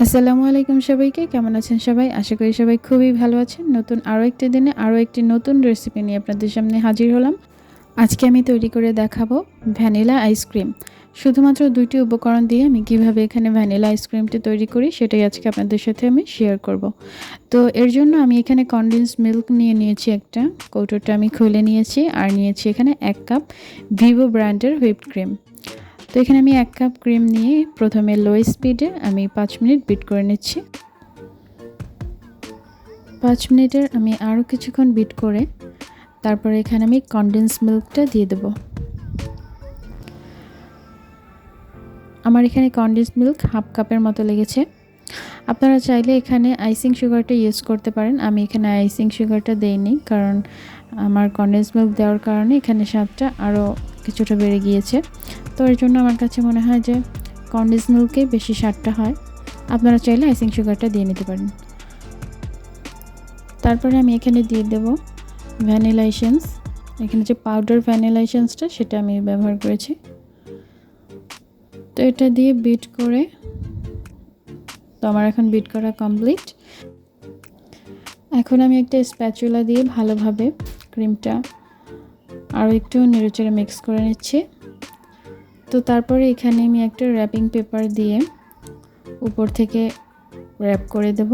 আসসালামু আলাইকুম সবাইকে, কেমন আছেন সবাই? আশা করি সবাই খুবই ভালো আছেন। নতুন আরও একটি দিনে আরও একটি নতুন রেসিপি নিয়ে আপনাদের সামনে হাজির হলাম। আজকে আমি তৈরি করে দেখাবো ভ্যানিলা আইসক্রিম। শুধুমাত্র 2টি উপকরণ দিয়ে আমি কিভাবে এখানে ভ্যানিলা আইসক্রিমটি তৈরি করি সেটাই আজকে আপনাদের সাথে আমি শেয়ার করব। তো এর জন্য আমি এখানে কনডেন্সড মিল্ক নিয়ে নিয়েছি, একটা কৌটোটা আমি খুলে নিয়েছি, আর নিয়েছি এখানে 1 কাপ ভিভো ব্র্যান্ডের হুইপড ক্রিম। তো এখানে আমি 1 কাপ ক্রিম নিয়ে প্রথমে লো স্পিডে আমি 5 মিনিট বিট করে নিচ্ছি। 5 মিনিটের আমি আরও কিছুক্ষণ বিট করে তারপরে এখানে আমি কনডেন্স মিল্কটা দিয়ে দেব। আমার এখানে কনডেন্স মিল্ক হাফ কাপের মতো লেগেছে। আপনারা চাইলে এখানে আইসিং সুগারটা ইউজ করতে পারেন। আমি এখানে আইসিং সুগারটা দেইনি, কারণ আমার কনডেন্স মিল্ক দেওয়ার কারণে এখানে স্বাদটা আরও কিছুটা বেড়ে গিয়েছে। তো এর জন্য আমার কাছে মনে হয় যে কনডেন্স মিল্কে বেশি স্বাদটা হয়। আপনারা চাইলে আইসিং সুগারটা দিয়ে নিতে পারেন। তারপরে আমি এখানে দিয়ে দেব ভ্যানিলা এসেন্স। এখানে যে পাউডার ভ্যানিলা এসেন্সটা সেটা আমি ব্যবহার করেছি। তো এটা দিয়ে বিট করে, তো আমার এখন বিট করা কমপ্লিট। এখন আমি একটা স্প্যাচুলা দিয়ে ভালোভাবে ক্রিমটা আরও একটু নেড়েচেড়ে মিক্স করে নিচ্ছি। তো তারপরে এখানে আমি একটা র্যাপিং পেপার দিয়ে উপর থেকে র্যাপ করে দেব।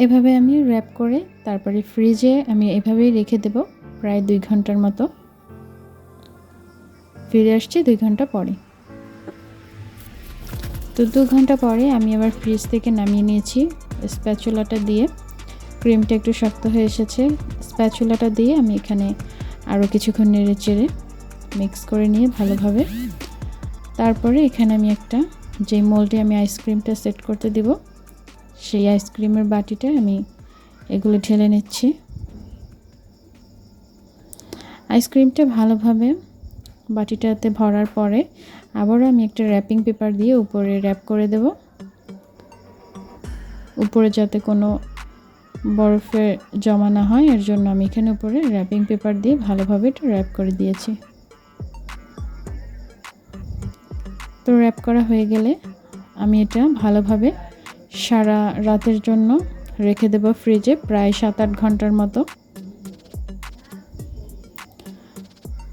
এভাবে আমি র্যাপ করে তারপরে ফ্রিজে আমি এভাবেই রেখে দেব প্রায় 2 ঘন্টার মতো। ফিরে আসছি 2 ঘন্টা পরে। তো 2 ঘন্টা পরে আমি আবার ফ্রিজ থেকে নামিয়ে নিয়েছি। স্প্যাচুলাটা দিয়ে ক্রিমটা একটু শক্ত হয়ে এসেছে। স্প্যাচুলাটা দিয়ে আমি এখানে আরও কিছুক্ষণ নেড়েচেড়ে মিক্স করে নিয়ে ভালোভাবে তারপরে এখানে আমি একটা যে মোল্ডে আমি আইসক্রিমটা সেট করতে দিব সেই আইসক্রিমের বাটিটা আমি এগুলো ঢেলে নিচ্ছি। আইসক্রিমটা ভালোভাবে বাটিটাতে ভরার পরে আবারও আমি একটা র্যাপিং পেপার দিয়ে উপরে র্যাপ করে দেব, উপরে যাতে কোনো বরফের জমা না হয় এর জন্য আমি এখানে উপরে র্যাপিং পেপার দিয়ে ভালোভাবে এটা র্যাপ করে দিয়েছি। তো র্যাপ করা হয়ে গেলে আমি এটা ভালোভাবে সারা রাতের জন্য রেখে দেব ফ্রিজে প্রায় 7-8 ঘন্টার মতো।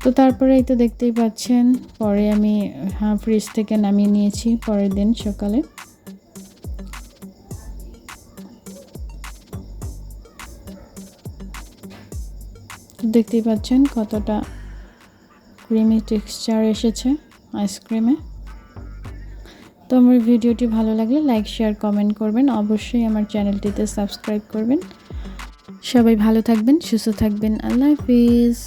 তো তারপরে এই তো দেখতেই পাচ্ছেন, পরে আমি ফ্রিজ থেকে নামিয়ে নিয়েছি পরের দিন সকালে। দেখতেই পাচ্ছেন কতটা ক্রিমি টেক্সচার এসেছে আইসক্রিমে। তো আমার ভিডিওটি ভালো লাগলে লাইক, শেয়ার, কমেন্ট করবেন। অবশ্যই আমার চ্যানেলটিতে সাবস্ক্রাইব করবেন। সবাই ভালো থাকবেন, সুস্থ থাকবেন। আল্লাহ হাফিজ।